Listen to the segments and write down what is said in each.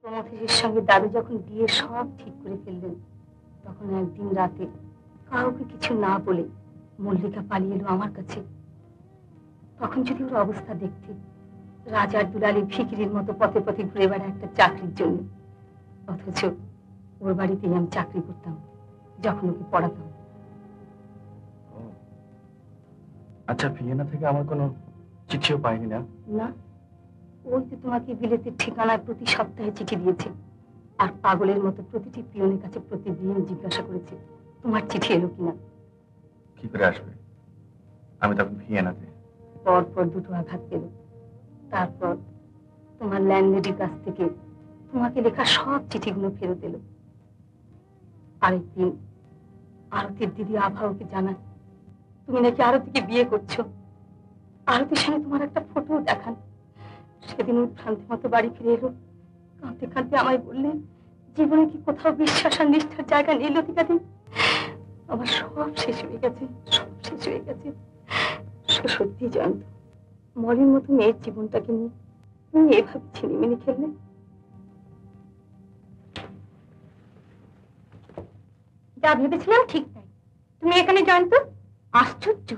প্রমথেশের সঙ্গে দাদু যখন বিয়ে সব ঠিক করে ফেললেন, তখন একদিন রাতে কাউকে কিছু না বলে মল্লিকা পালিয়ে এলো আমার কাছে। তখন যদি ওর অবস্থা দেখতে, রাজার দুলালি ফিকিরির মতো পথে পথে ঘুরে বেড়া একটা চাকরির জন্য, অথচ ওর বাড়িতেই আমি চাকরি করতাম যখন ওকে পড়াতাম। আচ্ছা, ভিয়েনা থেকে আমার কোনো চিঠিও পাইনি? না না, ওই তো তোমাকে বিলেতের ঠিকানায় প্রতি সপ্তাহে চিঠি দিয়েছে, আর পাগলের মতো প্রতিটি পিয়নের কাছে প্রতিদিন জিজ্ঞাসা করেছে তোমার চিঠি এলো কিনা। কি করে আসবে? আমি তখন ভিয়েনাতে। পরপর দুটো আঘাত পেল। তারপর তোমার ল্যান্ডলেডির কাছ থেকে তোমাকে লেখা সব চিঠিগুলো ফেরত এলো। আরেকদিন আরতির দিদি আভাওকে জানায় তুমি নাকি আরতিকে বিয়ে করছো। আরতির সঙ্গে তোমার একটা ফটো দেখান। সেদিন উৎভ্রান্তি মতো বাড়ি ফিরে এলো, কাঁদতে কাঁদতে আমায় বললেন জীবনে কি কোথাও বিশ্বাস আর নিষ্ঠার জায়গা নেই লতিকা দি। আমার সব শেষ হয়ে গেছে, সব শেষ হয়ে গেছে। সত্যি জয়ন্ত, মরির মতো মেয়ের জীবনটাকে নিয়ে তুমি এভাবে ছিনিমিনি খেললে। যা ভেবেছিলাম ঠিক তাই। তুমি এখানে জয়ন্ত, আশ্চর্য।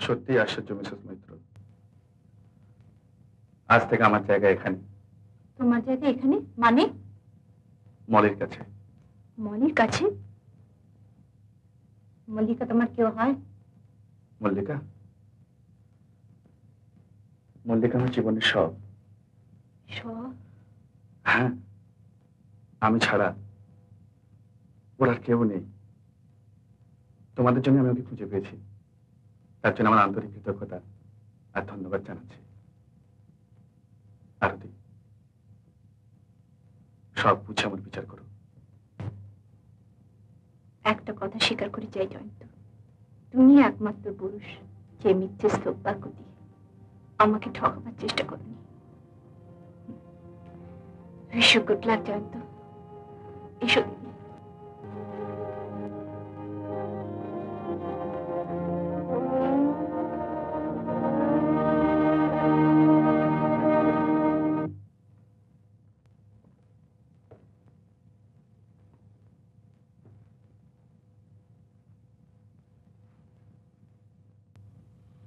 সত্যি আশ্চর্য মিসেস মৈত্র। আজ থেকে আমার জায়গা এখানে। তোমার জায়গা এখানে মানে? মলের কাছে। মলির কাছে? মল্লিকা তোমার কেউ হয়? মল্লিকা? মল্লিকা আমার জীবনের সব। সব? হ্যাঁ, আমি ছাড়া ওর আর কেউ নেই। তোমাদের জন্য আমি ওকে খুঁজে পেয়েছি, তার জন্য আমার আন্তরিক কৃতজ্ঞতা আর ধন্যবাদ জানাচ্ছি। আরতি, সব বুঝে আমার বিচার করো। একটা কথা স্বীকার করে যাই জয়ন্ত, তুমি একমাত্র পুরুষ যে মিথ্যে সৌভাগ্য দিয়ে আমাকে ঠকাবার চেষ্টা করনি। Wish you good luck Jayanta. এসো।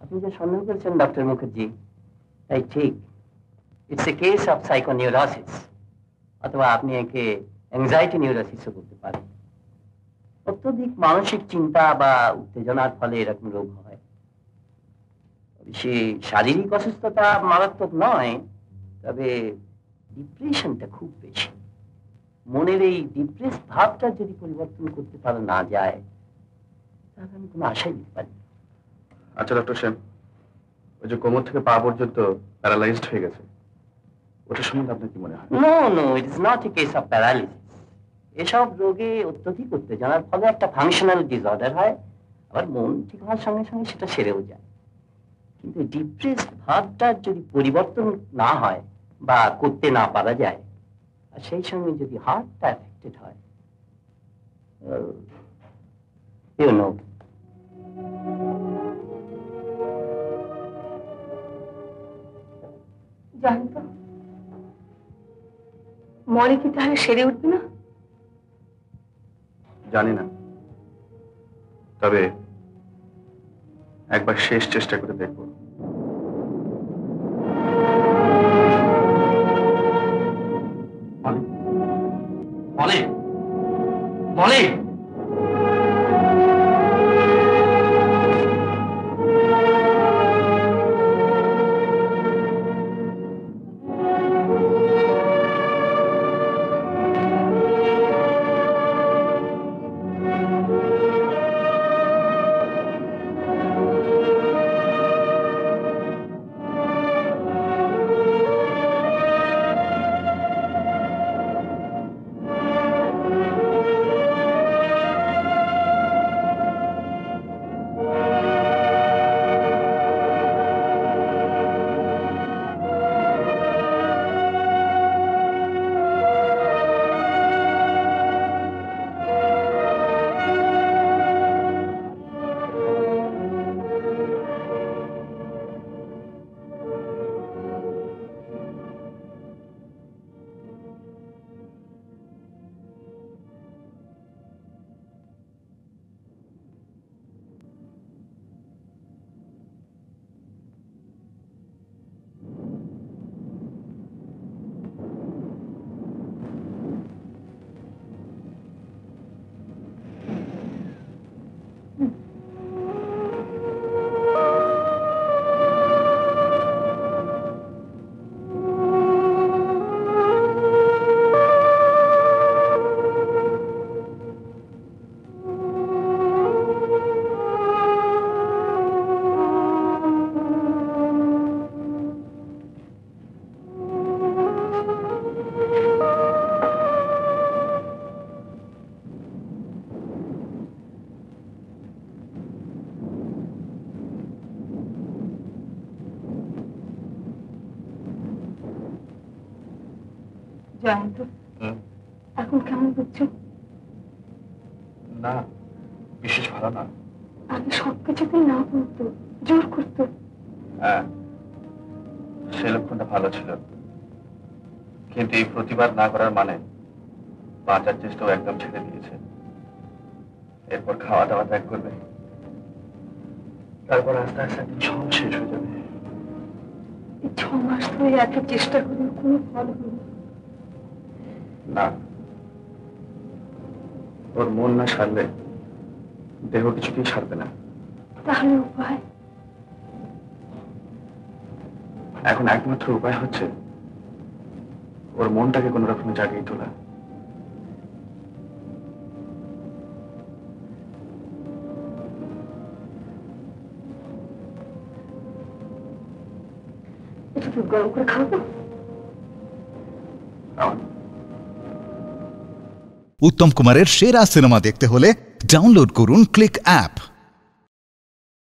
আপনি যে সন্দেহ করেছেন ডক্টর মুখার্জি, তাই ঠিক। It's a case of psychoneurosis, অথবা আপনি একে অ্যাংজাইটি নিউরোসিসও বলতে পারেন। অত্যধিক মানসিক চিন্তা বা উত্তেজনার ফলে এরকম রোগ হয়। সে শারীরিক অসুস্থতা মারাত্মক নয়, তবে ডিপ্রেশনটা খুব বেশি। মনের এই ডিপ্রেস ভাবটা যদি পরিবর্তন করতে পারা না যায়, তাহলে আমি কোনো আশাই দিতে পারি না। আচ্ছা ডক্টর সেন, ওই যে কোমর থেকে পা পর্যন্ত প্যারালাইজড হয়ে গেছে, ওটা সম্বন্ধে আপনার কি মনে হয়? No no, it is not a case of paralysis. এসব রোগে অত্যধিক উত্তেজনার ফলে একটা ফাংশনাল ডিসঅর্ডার হয়, আবার মন ঠিক হওয়ার সঙ্গে সঙ্গে সেটা সেরেও যায়। কিন্তু ডিপ্রেসড ভাবটা যদি পরিবর্তন না হয় বা করতে না পারা যায়, আর সেই সঙ্গে যদি হার্টটা এফেক্টেড হয়, ইউ নো। জয়ন্ত, মরে কি তাহলে সেরে উঠবে না? জানি না, তবে একবার শেষ চেষ্টা করে দেখব। মলে মলে জয়ন্ত, এখন কেমন বুঝছো? না, বিশেষ ভালো না। আগে সবকিছুতে না বলতো, জোর করতো। হ্যাঁ, সে লক্ষণটা ভালো ছিল, কিন্তু এই প্রতিবাদ না করার মানে বাঁচার চেষ্টাও একদম ছেড়ে দিয়েছে। এরপর খাওয়া দাওয়া ত্যাগ করবে, তারপর আস্তে আস্তে একদিন সব শেষ হয়ে যাবে। এই 6 মাস ধরে এত চেষ্টা করে কোনো ফল হলো না, ওর মন না সারলে দেহ কিছুতেই সারবে না। তাহলে উপায়? এখন একমাত্র উপায় হচ্ছে ওর মনটাকে কোন রকম জাগিয়ে তোলা। একটু দুধ গরম করে খাবো। উত্তম কুমারের সেরা সিনেমা দেখতে হলে ডাউনলোড করুন ক্লিক অ্যাপ।